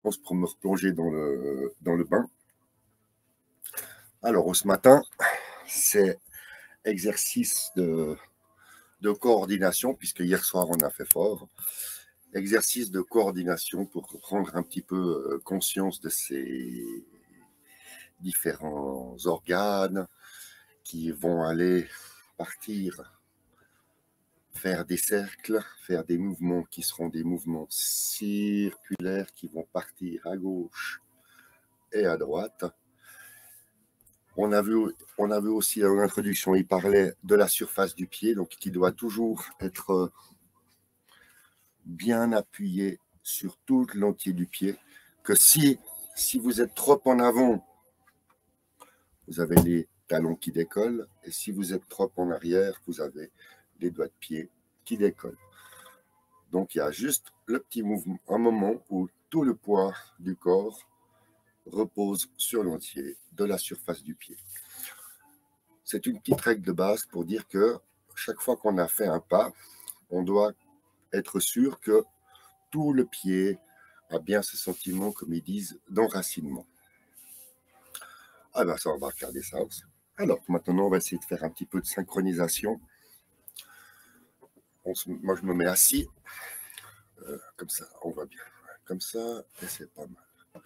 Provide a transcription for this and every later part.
On se replonger dans le bain. Alors, ce matin, c'est exercice de coordination, puisque hier soir, on a fait fort. Exercice de coordination pour prendre un petit peu conscience de ces différents organes qui vont aller partir faire des cercles, faire des mouvements qui seront des mouvements circulaires qui vont partir à gauche et à droite. On a vu aussi dans l'introduction, il parlait de la surface du pied, donc qui doit toujours être bien appuyé sur tout l'entier du pied, que si vous êtes trop en avant, vous avez les talons qui décollent, et si vous êtes trop en arrière, vous avez les doigts de pied qui décollent. Donc il y a juste le petit mouvement, un moment où tout le poids du corps repose sur l'entier de la surface du pied. C'est une petite règle de base pour dire que chaque fois qu'on a fait un pas, on doit être sûr que tout le pied a bien ce sentiment, comme ils disent, d'enracinement. Ah ben ça, on va regarder ça aussi. Alors, maintenant, on va essayer de faire un petit peu de synchronisation. Moi, je me mets assis. Comme ça, on va bien. Comme ça, et c'est pas mal.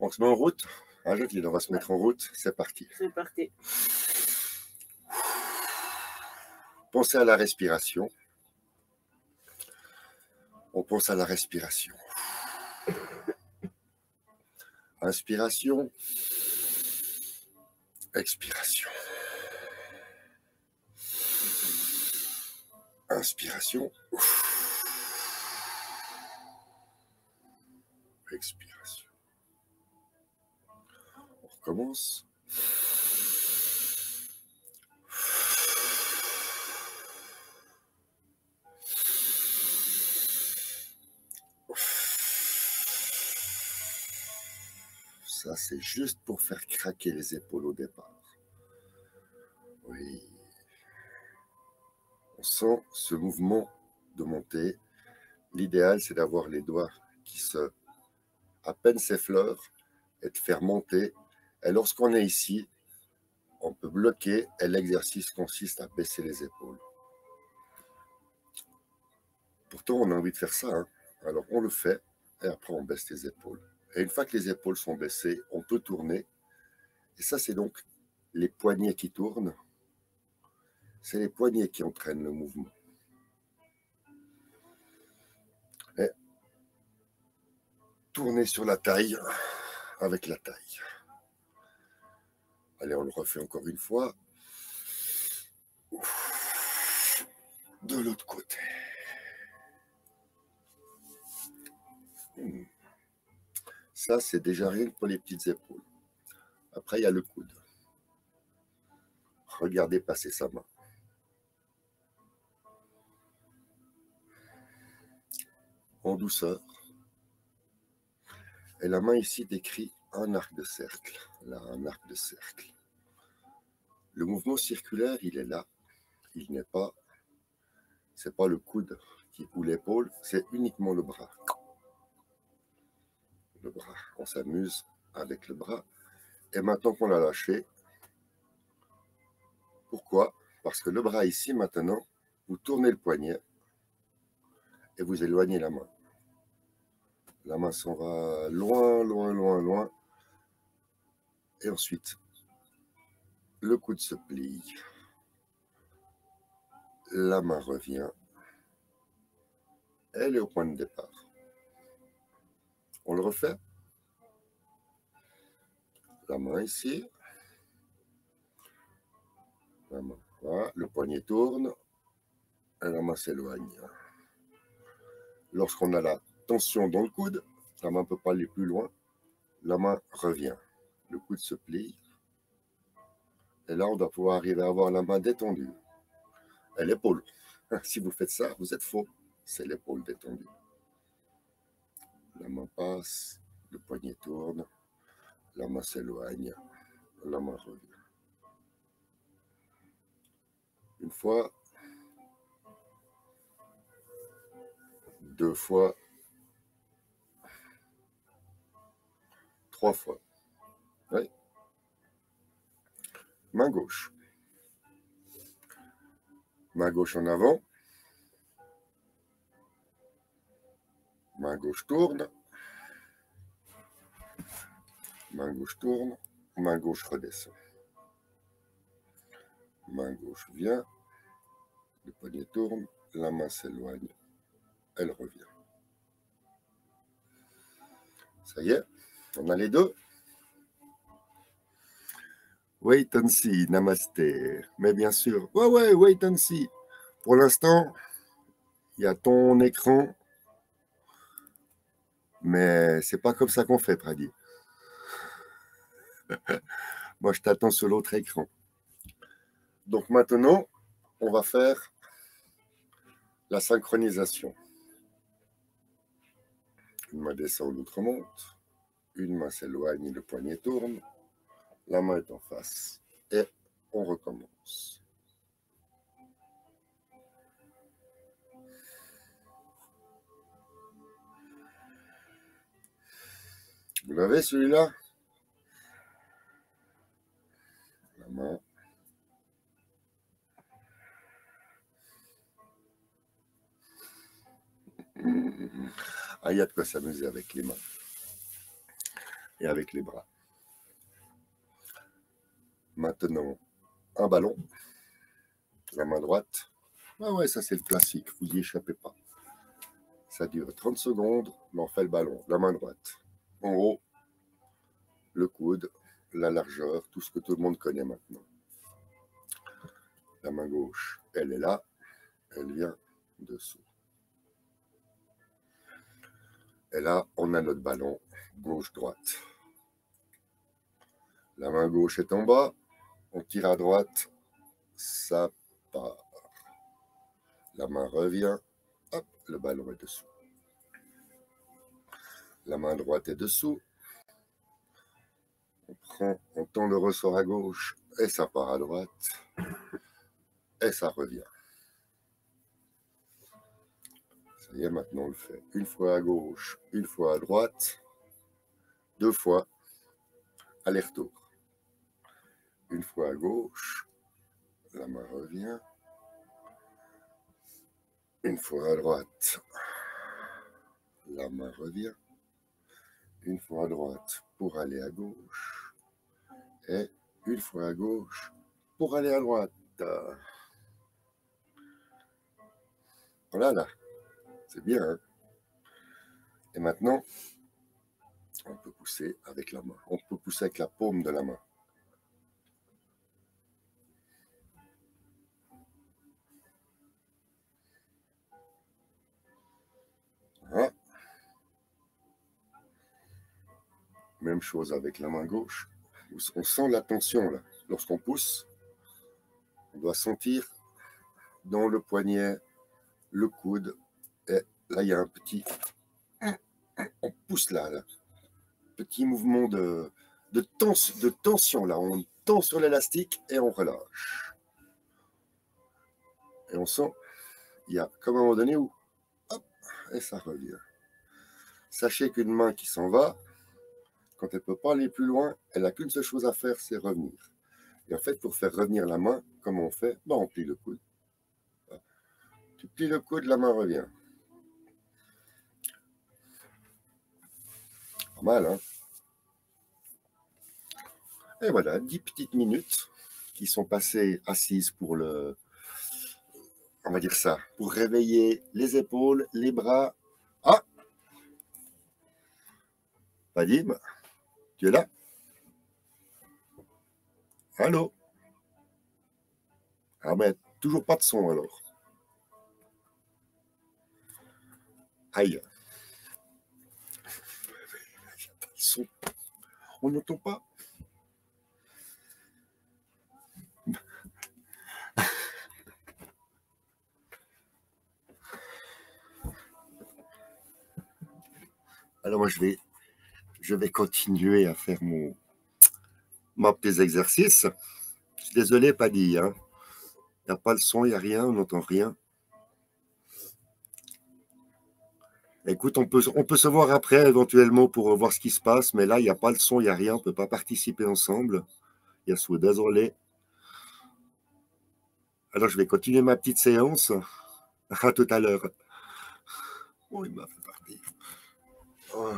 On se met en route. Ah, Jacqueline, on va se mettre en route. C'est parti. C'est parti. Pensez à la respiration. On pense à la respiration. Inspiration. Expiration. Inspiration. Expiration. On recommence. Ça, c'est juste pour faire craquer les épaules au départ. Oui. On sent ce mouvement de montée. L'idéal, c'est d'avoir les doigts qui à peine s'effleurent et de faire monter. Et lorsqu'on est ici, on peut bloquer et l'exercice consiste à baisser les épaules. Pourtant, on a envie de faire ça. Hein. Alors, on le fait et après, on baisse les épaules. Et une fois que les épaules sont baissées, on peut tourner. Et ça, c'est donc les poignets qui tournent. C'est les poignets qui entraînent le mouvement. Et tourner sur la taille avec la taille. Allez, on le refait encore une fois. De l'autre côté. Ça, c'est déjà rien que pour les petites épaules. Après, il y a le coude. Regardez passer sa main. En douceur. Et la main ici décrit un arc de cercle. Là, un arc de cercle. Le mouvement circulaire, il est là. Il n'est pas... C'est pas le coude ou l'épaule, c'est uniquement le bras. Le bras. On s'amuse avec le bras. Et maintenant qu'on l'a lâché, pourquoi? Parce que le bras ici, maintenant, vous tournez le poignet et vous éloignez la main. La main s'en va loin, loin, loin, loin. Et ensuite, le coude se plie. La main revient. Elle est au point de départ. On le refait. La main ici. La main. Voilà. Le poignet tourne. Et la main s'éloigne. Lorsqu'on a la tension dans le coude, la main ne peut pas aller plus loin. La main revient. Le coude se plie. Et là, on doit pouvoir arriver à avoir la main détendue. Et l'épaule. Si vous faites ça, vous êtes faux. C'est l'épaule détendue. La main passe, le poignet tourne, la main s'éloigne, la main revient. Une fois 2 fois, 3 fois. Oui. Main gauche. Main gauche en avant. Main gauche tourne. Main gauche tourne. Main gauche redescend. Main gauche vient. Le poignet tourne. La main s'éloigne. Elle revient. Ça y est, on a les deux. Wait and see, namasté. Mais bien sûr, ouais, wait and see. Pour l'instant, il y a ton écran, mais c'est pas comme ça qu'on fait, Pradi. Moi, je t'attends sur l'autre écran. Donc maintenant, on va faire la synchronisation. Une main descend, l'autre monte. Une main s'éloigne, le poignet tourne. La main est en face. Et on recommence. Vous l'avez celui-là? La main. Ah, il y a de quoi s'amuser avec les mains et avec les bras. Maintenant, un ballon. La main droite. Ah ouais, ça c'est le classique, vous n'y échappez pas. Ça dure 30 secondes, mais on fait le ballon. La main droite. En haut, le coude, la largeur, tout ce que tout le monde connaît maintenant. La main gauche, elle est là, elle vient dessous. Et là, on a notre ballon, gauche-droite. La main gauche est en bas, on tire à droite, ça part. La main revient, hop, le ballon est dessous. La main droite est dessous. On tend le ressort à gauche et ça part à droite. Et ça revient. Ça y est, maintenant on le fait. Une fois à gauche, une fois à droite, 2 fois, aller-retour. Une fois à gauche, la main revient. Une fois à droite, la main revient. Une fois à droite pour aller à gauche. Et une fois à gauche pour aller à droite. Voilà, là. C'est bien, hein? Et maintenant, on peut pousser avec la main. On peut pousser avec la paume de la main. Hein? Même chose avec la main gauche. On sent la tension, là. Lorsqu'on pousse, on doit sentir dans le poignet, le coude. Et là, il y a un petit... On pousse là. Petit mouvement de tension, là. On tend sur l'élastique et on relâche. Et on sent, il y a comme un moment donné où, hop, et ça revient. Sachez qu'une main qui s'en va, quand elle ne peut pas aller plus loin, elle n'a qu'une seule chose à faire, c'est revenir. Et en fait, pour faire revenir la main, comment on fait? On plie le coude. Tu plies le coude, la main revient. Pas mal, hein? Et voilà, 10 petites minutes qui sont passées assises pour le... On va dire ça, pour réveiller les épaules, les bras. Ah! Vadim, tu es là? Allô? Ah mais toujours pas de son alors. Aïe. Son. On n'entend pas. Alors moi je vais continuer à faire mes petits exercices. Je suis désolé, Paddy, hein. Il n'y a pas le son, il n'y a rien, on n'entend rien. Écoute, on peut se voir après éventuellement pour voir ce qui se passe, mais là, il n'y a pas le son, il n'y a rien, on ne peut pas participer ensemble. Il y a sous désolé. Alors, je vais continuer ma petite séance. À tout à l'heure. Oh, il m'a fait partir. Oh.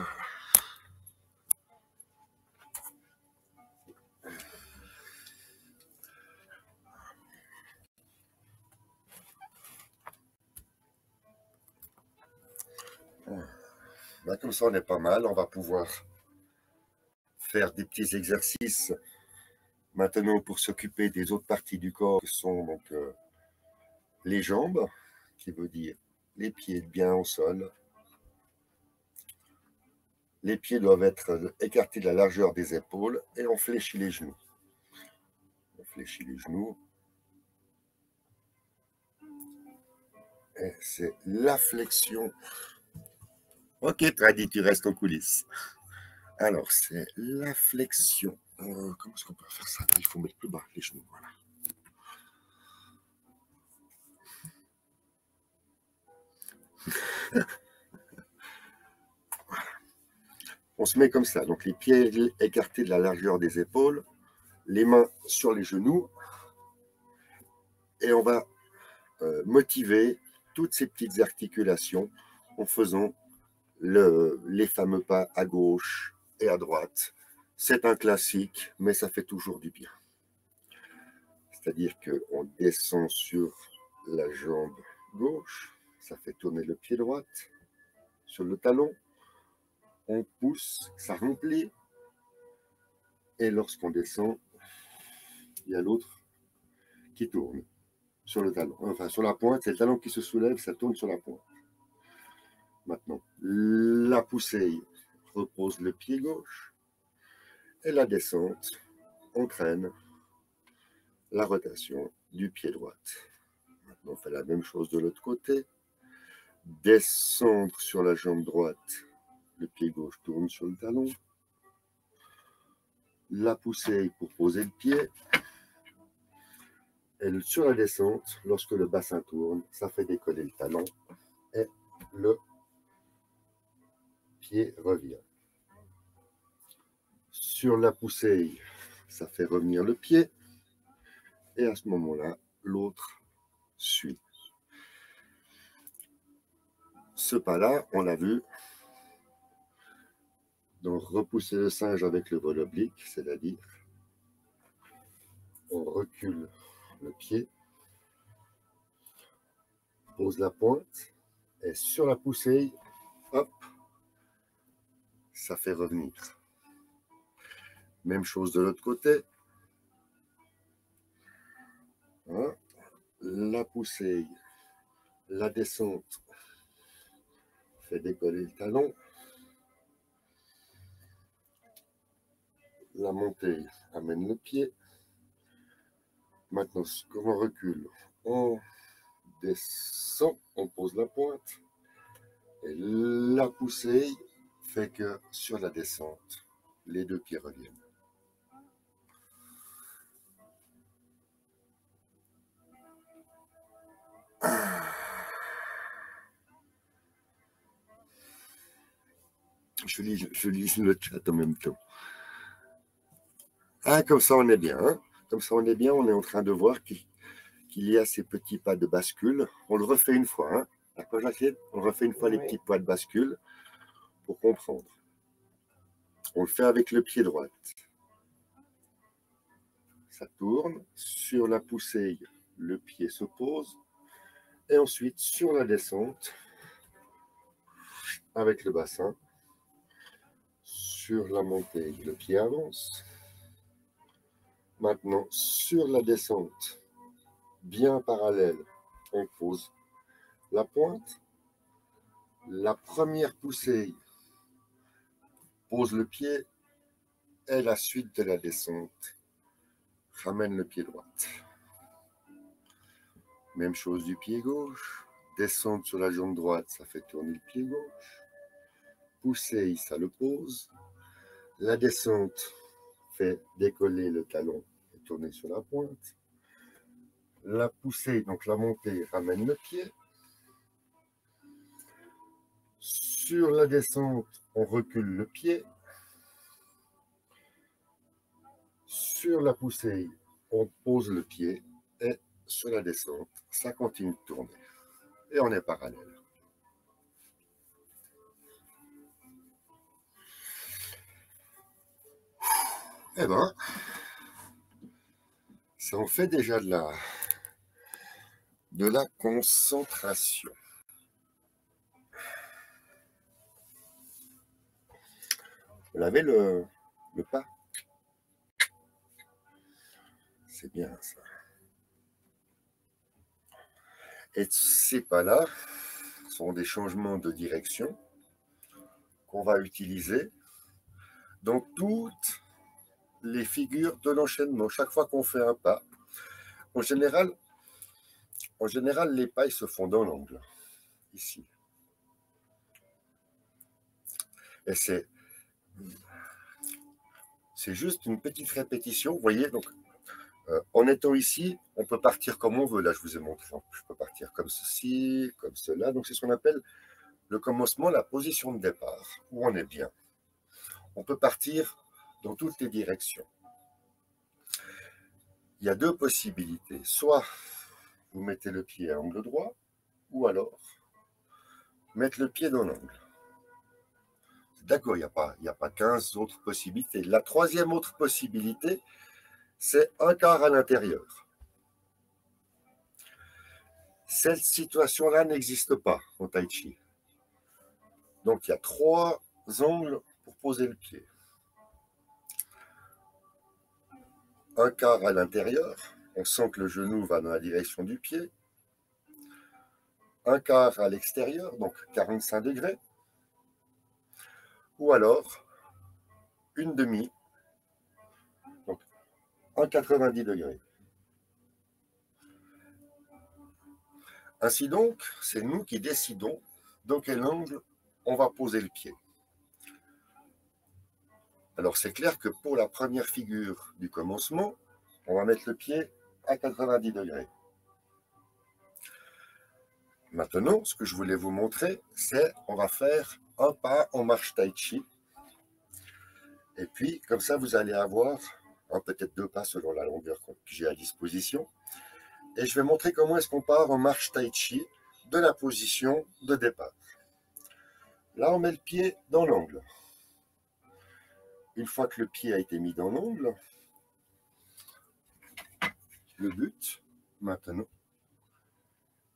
Là, comme ça, on est pas mal. On va pouvoir faire des petits exercices maintenant pour s'occuper des autres parties du corps qui sont donc les jambes, qui veut dire les pieds bien au sol. Les pieds doivent être écartés de la largeur des épaules et on fléchit les genoux. On fléchit les genoux. Et c'est la flexion. Ok, Tradi, tu restes en coulisses. Alors, c'est la flexion. Comment est-ce qu'on peut faire ça? Il faut mettre plus bas les genoux. Voilà. On se met comme ça. Donc, les pieds écartés de la largeur des épaules, les mains sur les genoux. Et on va motiver toutes ces petites articulations en faisant les fameux pas à gauche et à droite. C'est un classique, mais ça fait toujours du bien. C'est-à-dire qu'on descend sur la jambe gauche, ça fait tourner le pied droit sur le talon, on pousse, ça remplit, et lorsqu'on descend, il y a l'autre qui tourne sur le talon. Enfin, sur la pointe, c'est le talon qui se soulève, ça tourne sur la pointe. Maintenant, la poussée repose le pied gauche, et la descente entraîne la rotation du pied droit. Maintenant, on fait la même chose de l'autre côté. Descendre sur la jambe droite, le pied gauche tourne sur le talon. La poussée pour poser le pied. Et sur la descente, lorsque le bassin tourne, ça fait décoller le talon et le pied revient. Sur la poussée, ça fait revenir le pied. Et à ce moment-là, l'autre suit. Ce pas-là, on l'a vu, donc repousser le singe avec le vol oblique, c'est-à-dire on recule le pied, pose la pointe, et sur la poussée, hop, ça fait revenir. Même chose de l'autre côté. Hein, la poussée, la descente fait décoller le talon. La montée amène le pied. Maintenant, comme on recule, on descend, on pose la pointe. Et la poussée fait que sur la descente, les deux pieds reviennent. Je lis le chat en même temps. Ah, comme ça on est bien. Hein, comme ça on est bien, on est en train de voir qu'il y a ces petits pas de bascule. On le refait une fois. Hein. D'accord, Jacqueline? On le refait une fois les petits pas de bascule pour comprendre. On le fait avec le pied droit. Ça tourne. Sur la poussée, le pied se pose. Et ensuite, sur la descente, avec le bassin, sur la montée, le pied avance. Maintenant, sur la descente, bien parallèle, on pose la pointe. La première poussée pose le pied et la suite de la descente ramène le pied droit. Même chose du pied gauche. Descendre sur la jambe droite, ça fait tourner le pied gauche. Pousser, ça le pose. La descente fait décoller le talon et tourner sur la pointe. La poussée, donc la montée, ramène le pied. Sur la descente, on recule le pied. Sur la poussée, on pose le pied. Et sur la descente, ça continue de tourner. Et on est parallèle. Eh bien, ça en fait déjà de la concentration. Vous l'avez le pas? C'est bien ça. Et ces pas-là sont des changements de direction qu'on va utiliser dans toutes les figures de l'enchaînement. Chaque fois qu'on fait un pas, en général, les pas ils se font dans l'angle, ici. Et c'est juste une petite répétition. Vous voyez, donc, en étant ici, on peut partir comme on veut. Là, je vous ai montré. Je peux partir comme ceci, comme cela. Donc, c'est ce qu'on appelle le commencement, la position de départ, où on est bien. On peut partir dans toutes les directions. Il y a deux possibilités. Soit vous mettez le pied à angle droit, ou alors mettre le pied dans l'angle. D'accord, il n'y a pas 15 autres possibilités. La troisième autre possibilité, c'est un quart à l'intérieur. Cette situation-là n'existe pas en tai chi. Donc, il y a 3 angles pour poser le pied. Un quart à l'intérieur, on sent que le genou va dans la direction du pied. Un quart à l'extérieur, donc 45 degrés. Ou alors, une demi, donc un 90 degrés. Ainsi donc, c'est nous qui décidons dans quel angle on va poser le pied. Alors c'est clair que pour la première figure du commencement, on va mettre le pied à 90 degrés. Maintenant, ce que je voulais vous montrer, c'est on va faire un pas en marche tai chi. Et puis, comme ça, vous allez avoir peut-être 2 pas selon la longueur que j'ai à disposition. Et je vais montrer comment est-ce qu'on part en marche tai chi de la position de départ. Là, on met le pied dans l'angle. Une fois que le pied a été mis dans l'angle, le but, maintenant,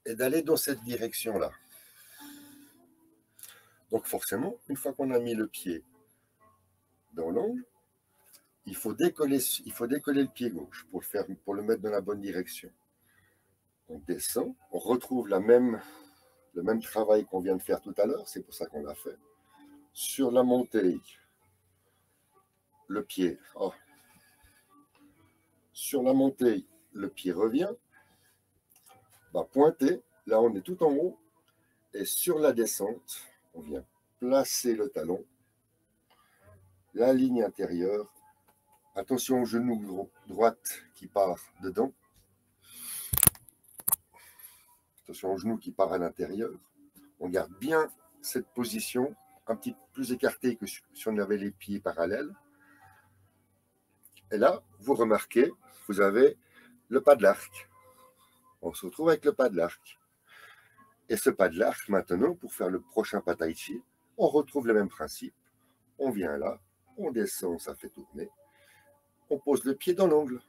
est d'aller dans cette direction-là. Donc forcément, une fois qu'on a mis le pied dans l'angle, il faut décoller le pied gauche pour le mettre dans la bonne direction. On descend, on retrouve le même travail qu'on vient de faire tout à l'heure, c'est pour ça qu'on l'a fait. Sur la montée, le pied, sur la montée, le pied revient, va pointer, là on est tout en haut, et sur la descente, on vient placer le talon, la ligne intérieure, attention au genou droite qui part dedans, attention au genou qui part à l'intérieur, on garde bien cette position, un petit peu plus écartée que si on avait les pieds parallèles, et là, vous remarquez, vous avez le pas de l'arc. On se retrouve avec le pas de l'arc. Et ce pas de l'arc, maintenant, pour faire le prochain pas tai chi, on retrouve le même principe. On vient là, on descend, ça fait tourner. On pose le pied dans l'angle.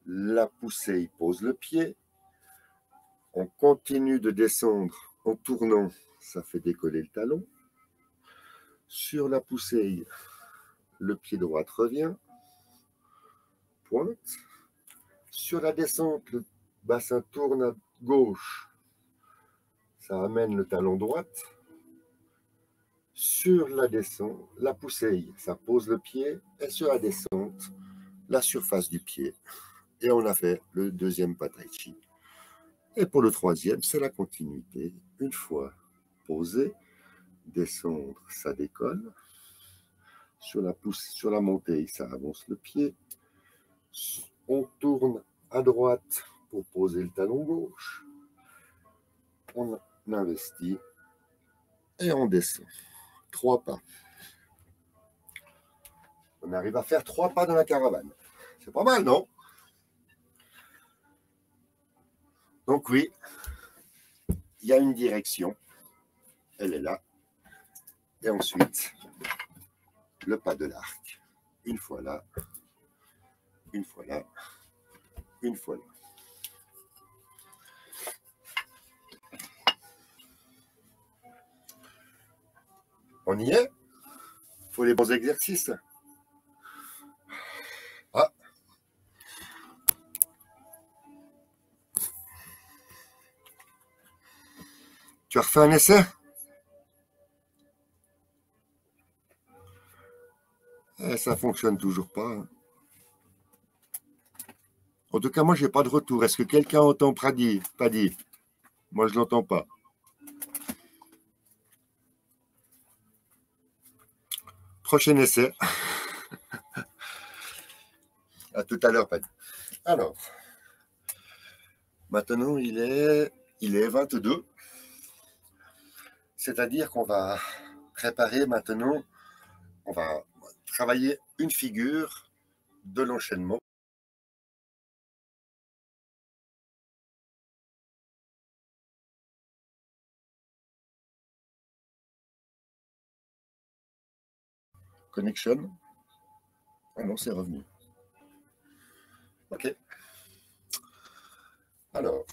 La poussée pose le pied. On continue de descendre en tournant, ça fait décoller le talon. Sur la poussée, le pied droit revient. Pointe. Sur la descente, le bassin tourne à gauche. Ça amène le talon droite. Sur la descente, la poussée, ça pose le pied. Et sur la descente, la surface du pied. Et on a fait le deuxième pas tai chi. Et pour le troisième, c'est la continuité. Une fois posé, descendre, ça décolle. Sur la montée, ça avance le pied. On tourne à droite pour poser le talon gauche. On investit et on descend. 3 pas. On arrive à faire 3 pas dans la caravane. C'est pas mal, non? Donc oui, il y a une direction. Elle est là. Et ensuite, le pas de l'arc. Une fois là, une fois là, une fois là. On y est? Il faut les bons exercices. Ah. Tu as refait un essai? Ça fonctionne toujours pas. Hein. En tout cas, moi, j'ai pas de retour. Est-ce que quelqu'un entend Paddy? Paddy? Moi, je l'entends pas. Prochain essai. À tout à l'heure, Paddy. Alors, maintenant, il est 22. C'est-à-dire qu'on va préparer maintenant, on va travailler une figure de l'enchaînement. Connection. Ah non, c'est revenu. Ok. Alors,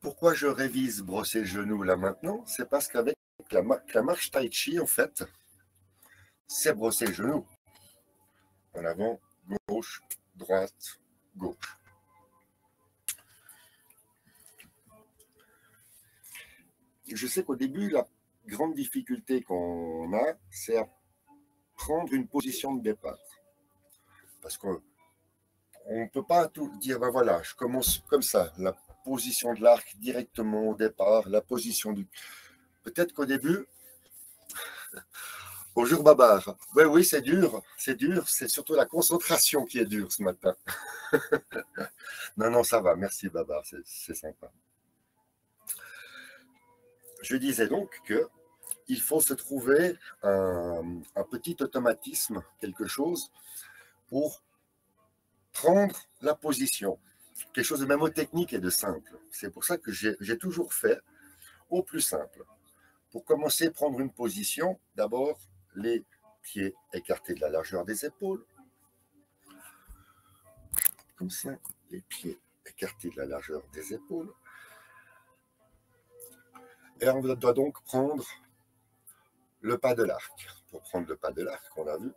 pourquoi je révise brosser le genou là maintenant? C'est parce qu'avec la marche tai chi, en fait, c'est brosser le genou. En avant, gauche, droite, gauche. Je sais qu'au début, la grande difficulté qu'on a, c'est à prendre une position de départ. Parce qu'on ne peut pas tout dire, ben voilà, je commence comme ça, la position de l'arc directement au départ, la position du... Peut-être qu'au début, bonjour Babar. Oui, oui, c'est dur, c'est surtout la concentration qui est dure ce matin. Non, non, ça va, merci Babar, c'est sympa. Je disais donc que il faut se trouver un petit automatisme, quelque chose, pour prendre la position. Quelque chose de mémotechnique et de simple. C'est pour ça que j'ai toujours fait au plus simple. Pour commencer, prendre une position, d'abord, les pieds écartés de la largeur des épaules. Comme ça, les pieds écartés de la largeur des épaules. Et on doit donc prendre le pas de l'arc. Pour prendre le pas de l'arc, on l'a vu,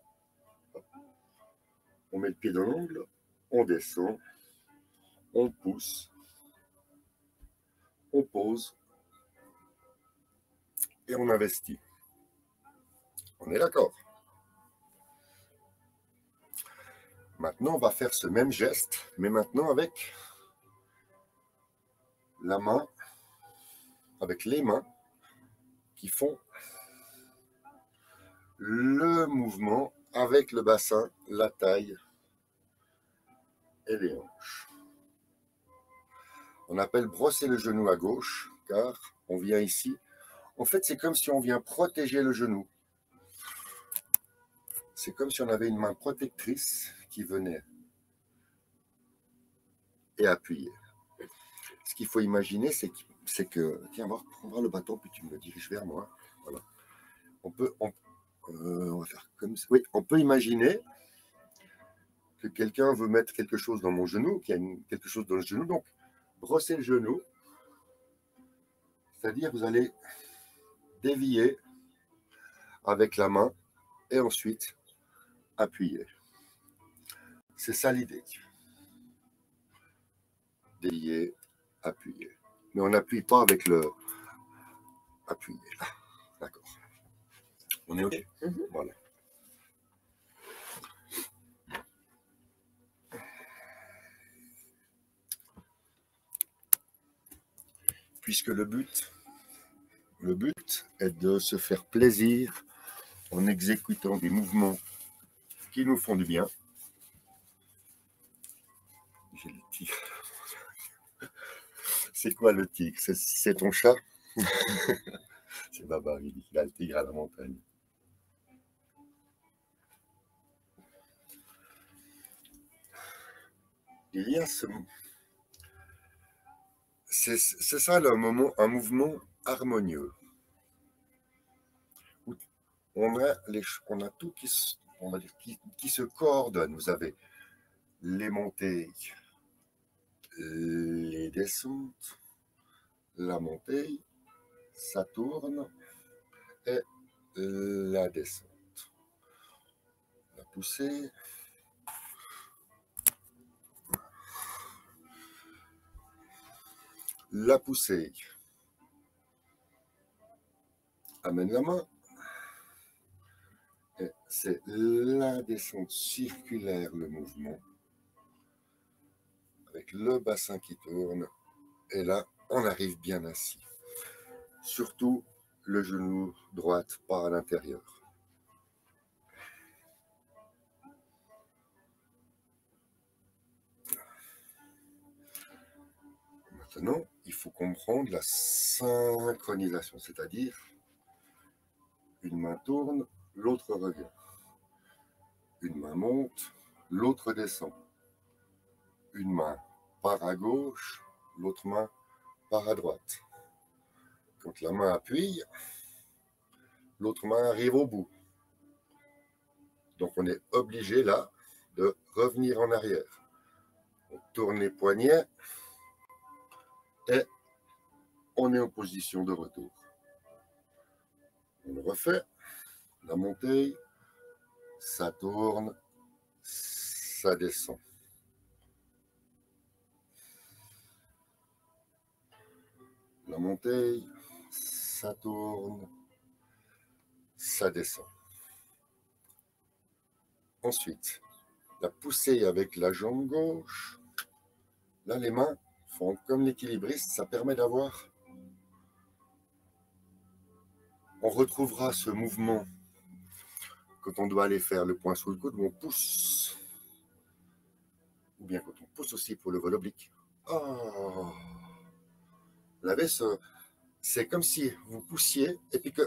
on met le pied dans l'angle, on descend, on pousse, on pose et on investit. On est d'accord? Maintenant, on va faire ce même geste, mais maintenant avec la main, avec les mains qui font le mouvement avec le bassin, la taille et les hanches. On appelle brosser le genou à gauche, car on vient ici. En fait, c'est comme si on vient protéger le genou. C'est comme si on avait une main protectrice qui venait et appuyait. Ce qu'il faut imaginer, c'est que... Tiens, on va prendre le bâton, puis tu me le diriges vers moi. Voilà. On va faire comme ça. Oui, on peut imaginer que quelqu'un veut mettre quelque chose dans mon genou, qu'il y a quelque chose dans le genou. Donc, brosser le genou, c'est-à-dire vous allez dévier avec la main et ensuite appuyer. C'est ça l'idée. Dévier, appuyer. Mais on n'appuie pas avec le appuyer. Là. D'accord. On est OK? Voilà. Puisque le but est de se faire plaisir en exécutant des mouvements qui nous font du bien. J'ai le tigre. C'est quoi le tigre? C'est ton chat? C'est Baba, il dit qu'il a le tigre à la montagne. Il y a c'est ça le moment, un mouvement harmonieux. On a tout on va dire, qui se coordonne. Vous avez les montées, les descentes, la montée, ça tourne, et la descente. La poussée, la poussée. Amène la main. C'est la descente circulaire, le mouvement, avec le bassin qui tourne. Et là, on arrive bien assis. Surtout le genou droit par l'intérieur. Maintenant, il faut comprendre la synchronisation, c'est-à-dire une main tourne, l'autre revient. Une main monte, l'autre descend. Une main part à gauche, l'autre main part à droite. Quand la main appuie, l'autre main arrive au bout. Donc on est obligé là de revenir en arrière. On tourne les poignets et on est en position de retour. On le refait, la montée, ça tourne, ça descend. La montée, ça tourne, ça descend. Ensuite, la poussée avec la jambe gauche. Là, les mains font comme l'équilibriste, ça permet d'avoir... On retrouvera ce mouvement quand on doit aller faire le point sous le coude, où on pousse. Ou bien quand on pousse aussi pour le vol oblique. Oh. Vous avez c'est comme si vous poussiez et puis que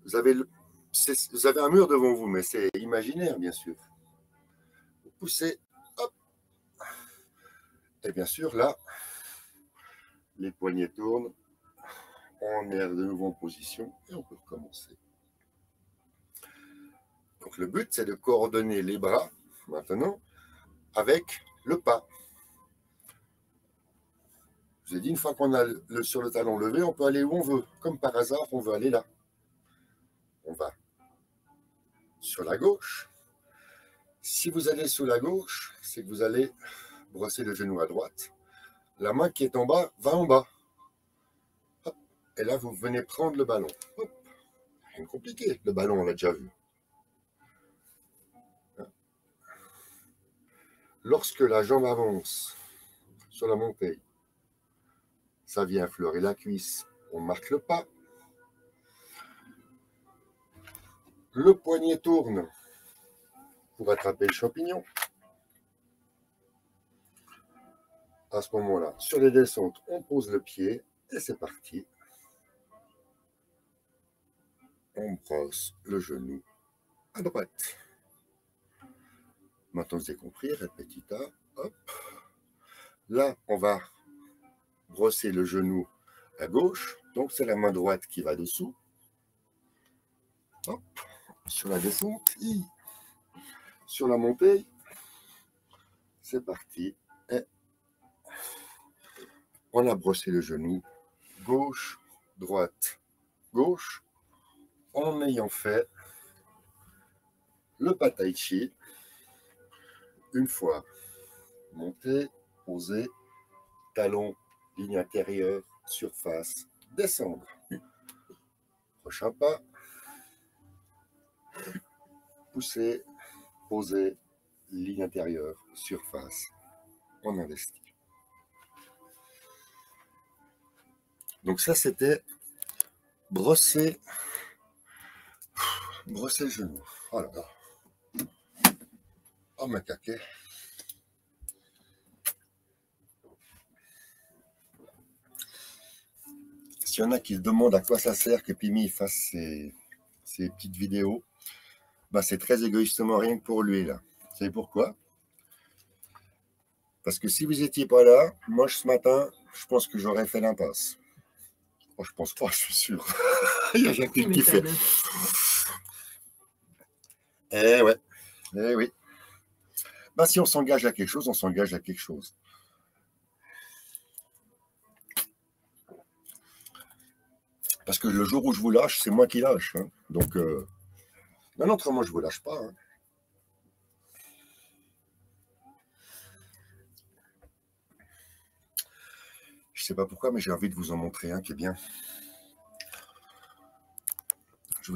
vous avez, vous avez un mur devant vous, mais c'est imaginaire, bien sûr. Vous poussez, hop. Et bien sûr, là, les poignets tournent. On est de nouveau en position et on peut recommencer. Donc le but, c'est de coordonner les bras, maintenant, avec le pas. Je vous ai dit, une fois qu'on a sur le talon levé, on peut aller où on veut. Comme par hasard, on veut aller là. On va sur la gauche. Si vous allez sur la gauche, c'est que vous allez brosser le genou à droite. La main qui est en bas va en bas. Hop. Et là, vous venez prendre le ballon. Hop. Rien de compliqué. Le ballon, on l'a déjà vu. Lorsque la jambe avance sur la montée, ça vient affleurer la cuisse. On marque le pas. Le poignet tourne pour attraper le champignon. À ce moment-là, sur les descentes, on pose le pied et c'est parti. On brosse le genou à droite. Maintenant, vous avez compris, répétita, hop. Là, on va brosser le genou à gauche, donc c'est la main droite qui va dessous. Hop, sur la descente, sur la montée, c'est parti. Et on a brossé le genou gauche, droite, gauche, en ayant fait le pas tai chi. Une fois monté, posé, talon, ligne intérieure, surface, descendre. Prochain pas, pousser, poser, ligne intérieure, surface, on investit. Donc ça, c'était brosser le genou. Oh là là. Oh ma caquet. s'il y en a qui se demandent à quoi ça sert que Pimi fasse ces petites vidéos, bah, c'est très égoïstement rien que pour lui, là. Vous savez pourquoi? Parce que si vous n'étiez pas là, moi, ce matin, je pense que j'aurais fait l'impasse. Oh, je pense pas, je suis sûr. Il y a Jacqueline qui fait. Eh ouais, eh oui. Bah, si on s'engage à quelque chose, on s'engage à quelque chose. Parce que le jour où je vous lâche, c'est moi qui lâche. Hein. Donc, non, autrement, je ne vous lâche pas. Hein. Je ne sais pas pourquoi, mais j'ai envie de vous en montrer un qui est bien. Je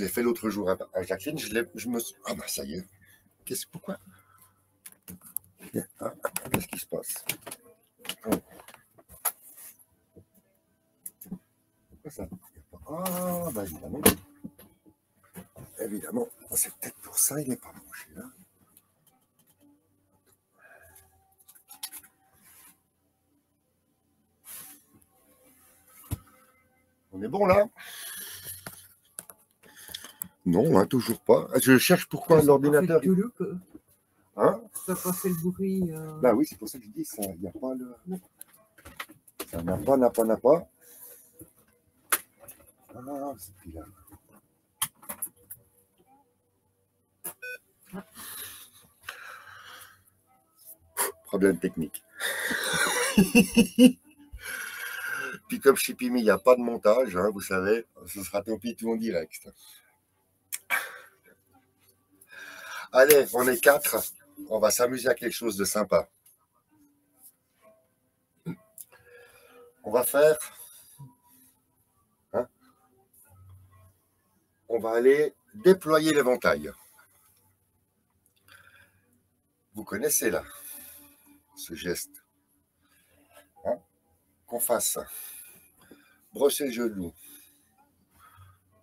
l'ai fait l'autre jour à Jacqueline. Ah bah ça y est. Pourquoi? Ah, qu'est-ce qui se passe? Pourquoi ça? Ah bah évidemment. Évidemment. C'est peut-être pour ça il n'est pas branché là. On est bon là? Non, hein, toujours pas. Je cherche pourquoi l'ordinateur. Hein? Ça n'a pas fait le bruit. Bah oui, c'est pour ça que je dis ça. Il n'y a pas le. Ça n'a pas. Ah, c'est plus là. Problème technique. Puis comme chez Pimi, il n'y a pas de montage, hein, vous savez, ce sera tant pis tout en direct. Allez, on est 4, on va s'amuser à quelque chose de sympa. On va faire... Hein, on va aller déployer l'éventail. Vous connaissez là, ce geste. Hein, qu'on fasse brosser le genou,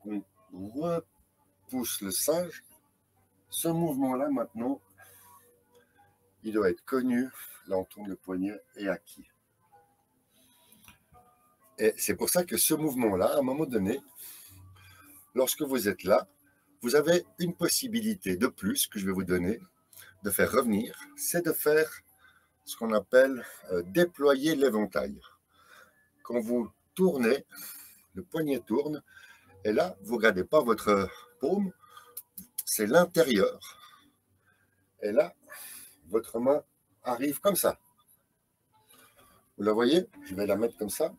qu'on repousse le singe. Ce mouvement-là, maintenant, il doit être connu. Là, on tourne le poignet et acquis. Et c'est pour ça que ce mouvement-là, à un moment donné, lorsque vous êtes là, vous avez une possibilité de plus que je vais vous donner de faire revenir, c'est de faire ce qu'on appelle déployer l'éventail. Quand vous tournez, le poignet tourne, et là, vous ne regardez pas votre paume, c'est l'intérieur. Et là, votre main arrive comme ça. Vous la voyez? Je vais la mettre comme ça.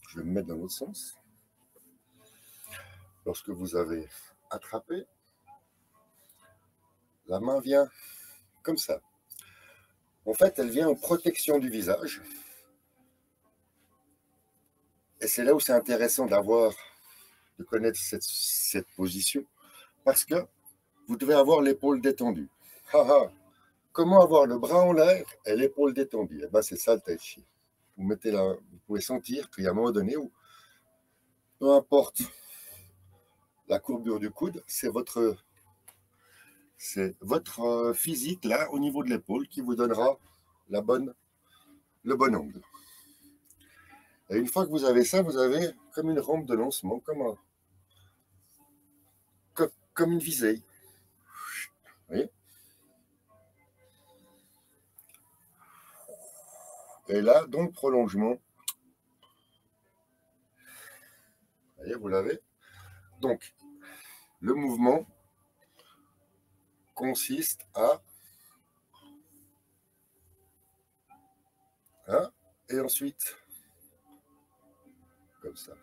Je vais me mettre dans l'autre sens. Lorsque vous avez attrapé, la main vient comme ça. En fait, elle vient en protection du visage. Et c'est là où c'est intéressant de connaître cette position. Parce que vous devez avoir l'épaule détendue. Comment avoir le bras en l'air et l'épaule détendue? Eh ben, c'est ça le tai chi. Vous pouvez sentir qu'il y a un moment donné où, peu importe la courbure du coude, c'est votre physique là, au niveau de l'épaule, qui vous donnera le bon angle. Et une fois que vous avez ça, vous avez comme une rampe de lancement, comme une visée. Vous voyez? Et là, dans le prolongement, voyez, vous l'avez. Donc, le mouvement consiste à... Hein, et ensuite, comme ça.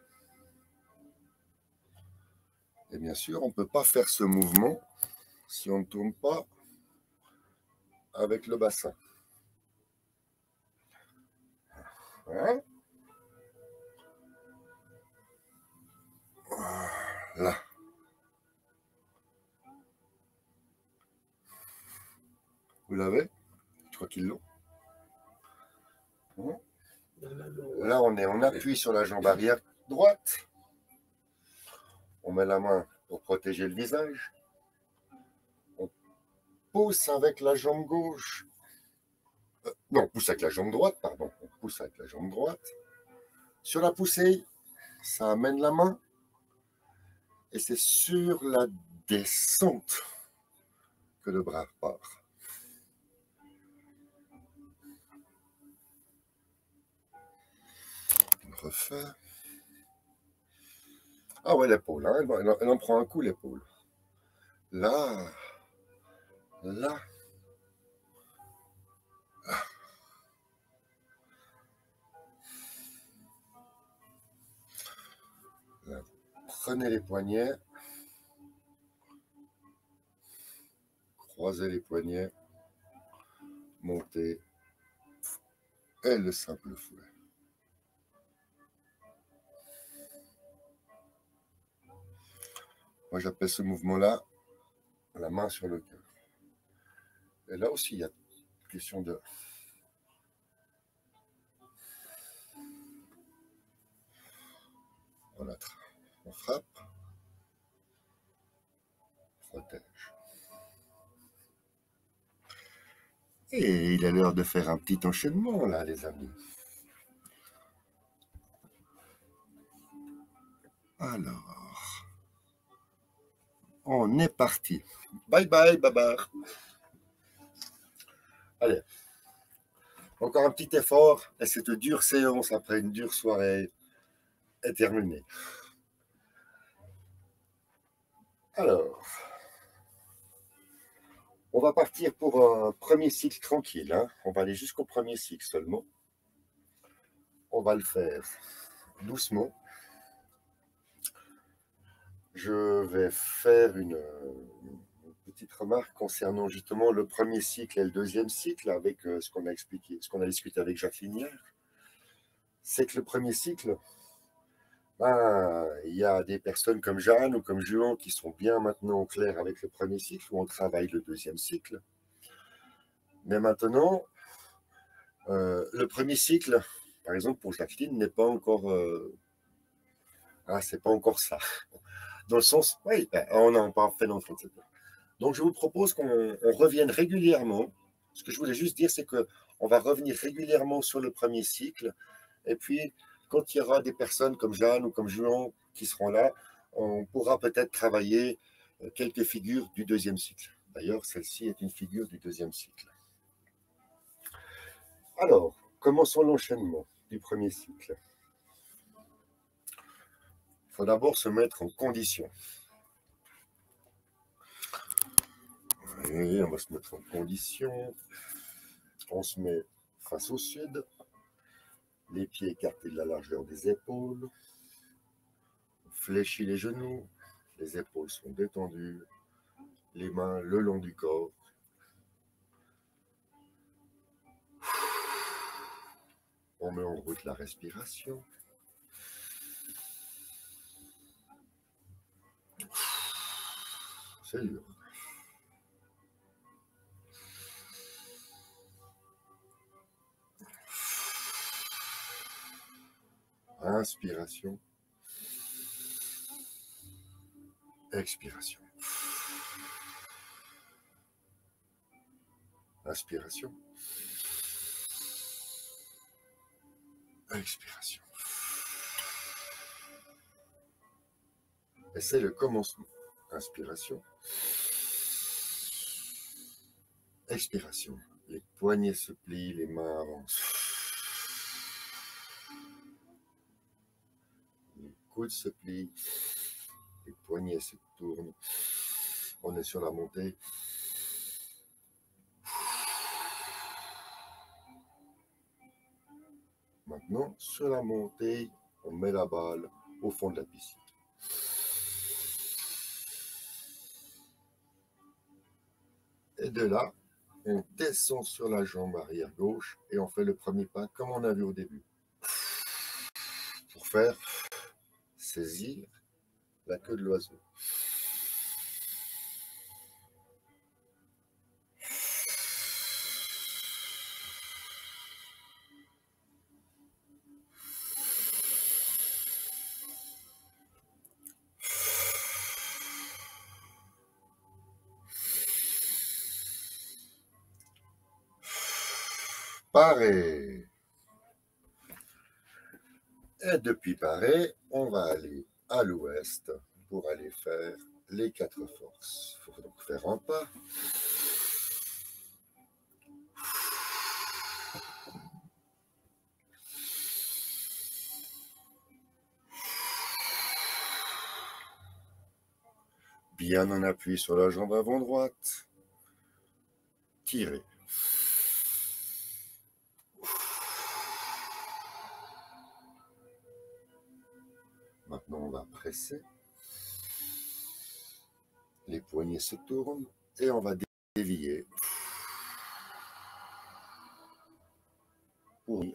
Et bien sûr, on ne peut pas faire ce mouvement si on ne tourne pas avec le bassin. Hein? Voilà. Vous l'avez? Je crois qu'ils l'ont. Là, on appuie sur la jambe arrière droite. On met la main pour protéger le visage. On pousse avec la jambe gauche. Non, on pousse avec la jambe droite, pardon. On pousse avec la jambe droite. Sur la poussée, ça amène la main. Et c'est sur la descente que le bras part. On refait. Ah ouais, l'épaule, hein, elle en prend un coup, l'épaule. Là, là. Là. Prenez les poignets. Croisez les poignets. Montez. Et le simple fouet. Moi, j'appelle ce mouvement-là la main sur le cœur. Et là aussi, il y a question de... On frappe. Protège. Et il est l'heure de faire un petit enchaînement, là, les amis. Alors, on est parti. Bye bye, Babar. Allez, encore un petit effort et cette dure séance après une dure soirée est terminée. Alors, on va partir pour un premier cycle tranquille. Hein. On va aller jusqu'au premier cycle seulement. On va le faire doucement. Je vais faire une petite remarque concernant justement le premier cycle et le deuxième cycle avec ce qu'on a expliqué, ce qu'on a discuté avec Jacqueline hier. C'est que le premier cycle, il y a des personnes comme Jeanne ou comme Juan qui sont bien maintenant au clair avec le premier cycle où on travaille le deuxième cycle. Mais maintenant, le premier cycle, par exemple pour Jacqueline, n'est pas encore... c'est pas encore ça. Dans le sens, oui, on n'a pas fait d'enfant, etc. Donc je vous propose qu'on revienne régulièrement. Ce que je voulais juste dire, c'est qu'on va revenir régulièrement sur le premier cycle. Et puis, quand il y aura des personnes comme Jeanne ou comme Juan qui seront là, on pourra peut-être travailler quelques figures du deuxième cycle. D'ailleurs, celle-ci est une figure du deuxième cycle. Alors, commençons l'enchaînement du premier cycle. Il faut d'abord se mettre en condition. Et on va se mettre en condition. On se met face au sud. Les pieds écartés de la largeur des épaules. On fléchit les genoux. Les épaules sont détendues. Les mains le long du corps. On met en route la respiration. C'est dur. Inspiration. Expiration. Inspiration. Expiration. Et c'est le commencement. Inspiration. Expiration. Les poignets se plient, les mains avancent. Les coudes se plient, les poignets se tournent. On est sur la montée. Maintenant, sur la montée, on met la balle au fond de la piscine. Et de là, on descend sur la jambe arrière gauche et on fait le premier pas comme on a vu au début. Pour faire saisir la queue de l'oiseau. Pareil. Et depuis Paris, on va aller à l'ouest pour aller faire les 4 forces. Il faut donc faire un pas. Bien en appui sur la jambe avant droite. Tirez. Maintenant, on va presser. Les poignets se tournent et on va dévier. Pour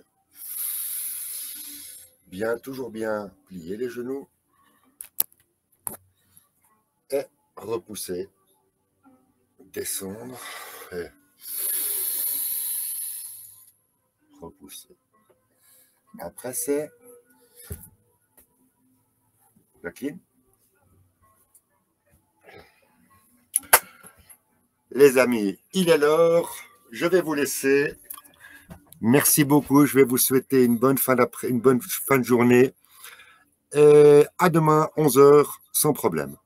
bien, toujours bien plier les genoux. Et repousser. Descendre. Et repousser. Après, c'est Jacqueline. Les amis, il est l'heure. Je vais vous laisser. Merci beaucoup. Je vais vous souhaiter une bonne fin de journée. Et à demain, 11 h, sans problème.